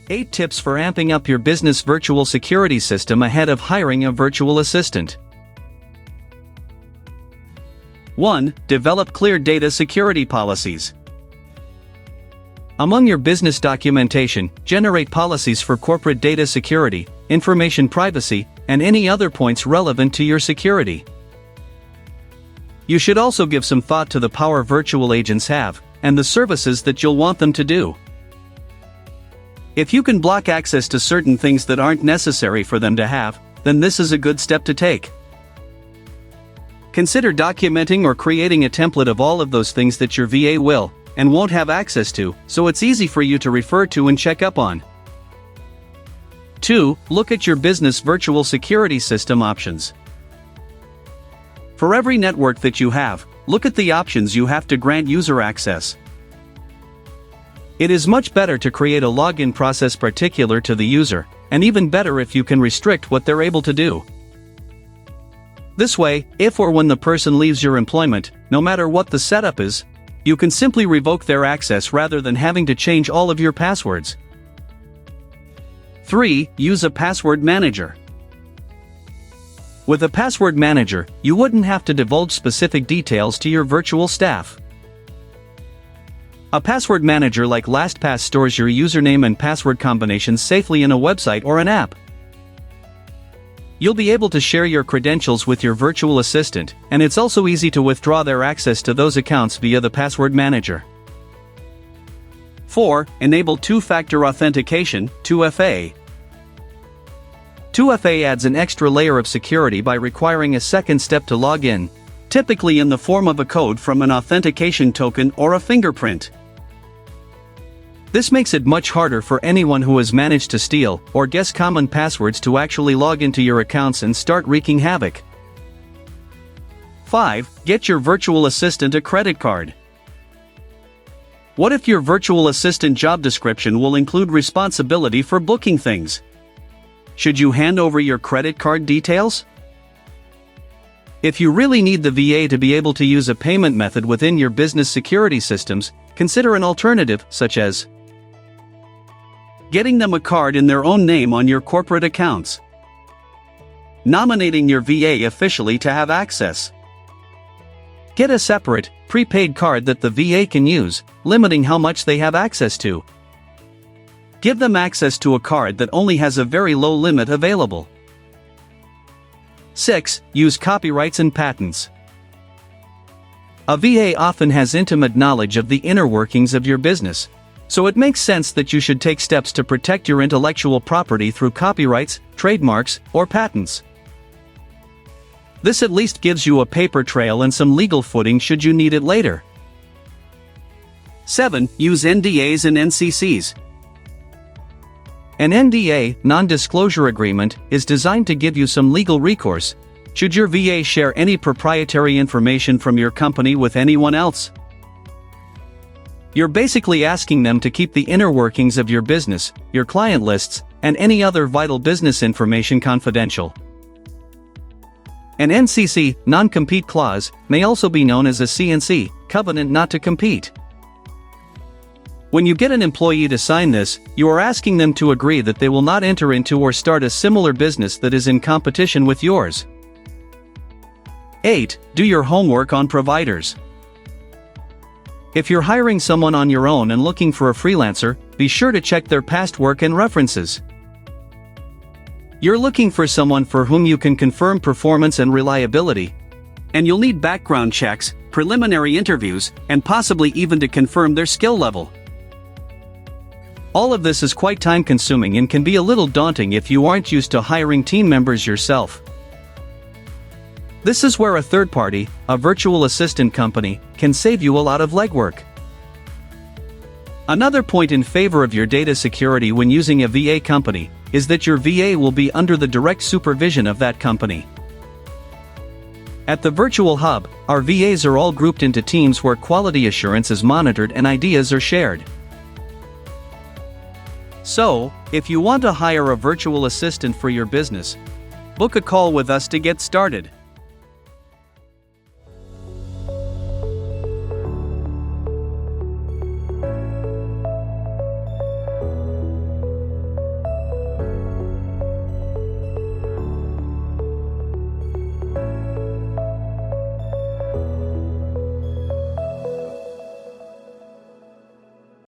8 tips for amping up your business virtual security system ahead of hiring a virtual assistant. 1. Develop clear data security policies. Among your business documentation, generate policies for corporate data security, information privacy, and any other points relevant to your security. You should also give some thought to the power virtual agents have, and the services that you'll want them to do. If you can block access to certain things that aren't necessary for them to have, then this is a good step to take. Consider documenting or creating a template of all of those things that your VA will and won't have access to, so it's easy for you to refer to and check up on. 2. Look at your business virtual security system options. For every network that you have, look at the options you have to grant user access. It is much better to create a login process particular to the user, and even better if you can restrict what they're able to do. This way, if or when the person leaves your employment, no matter what the setup is, you can simply revoke their access rather than having to change all of your passwords. 3. Use a password manager. With a password manager, you wouldn't have to divulge specific details to your virtual staff. A password manager like LastPass stores your username and password combinations safely in a website or an app. You'll be able to share your credentials with your virtual assistant, and it's also easy to withdraw their access to those accounts via the password manager. 4. Enable two-factor authentication, 2FA. 2FA adds an extra layer of security by requiring a second step to log in, typically in the form of a code from an authentication token or a fingerprint. This makes it much harder for anyone who has managed to steal or guess common passwords to actually log into your accounts and start wreaking havoc. 5. Get your virtual assistant a credit card. What if your virtual assistant job description will include responsibility for booking things? Should you hand over your credit card details? If you really need the VA to be able to use a payment method within your business security systems, consider an alternative such as getting them a card in their own name on your corporate accounts, nominating your VA officially to have access. Get a separate, prepaid card that the VA can use, limiting how much they have access to. Give them access to a card that only has a very low limit available. 6. Use copyrights and patents. A VA often has intimate knowledge of the inner workings of your business, so it makes sense that you should take steps to protect your intellectual property through copyrights, trademarks, or patents. This at least gives you a paper trail and some legal footing should you need it later. 7. Use NDAs and NCCs. An NDA, non-disclosure agreement, is designed to give you some legal recourse should your VA share any proprietary information from your company with anyone else. You're basically asking them to keep the inner workings of your business, your client lists, and any other vital business information confidential. An NCC, non-compete clause, may also be known as a CNC, covenant not to compete. When you get an employee to sign this, you are asking them to agree that they will not enter into or start a similar business that is in competition with yours. 8. Do your homework on providers. If you're hiring someone on your own and looking for a freelancer, be sure to check their past work and references. You're looking for someone for whom you can confirm performance and reliability, and you'll need background checks, preliminary interviews, and possibly even to confirm their skill level. All of this is quite time-consuming and can be a little daunting if you aren't used to hiring team members yourself. This is where a third party, a virtual assistant company, can save you a lot of legwork. Another point in favor of your data security when using a VA company is that your VA will be under the direct supervision of that company. At the Virtual Hub, our VAs are all grouped into teams where quality assurance is monitored and ideas are shared. So, if you want to hire a virtual assistant for your business, book a call with us to get started.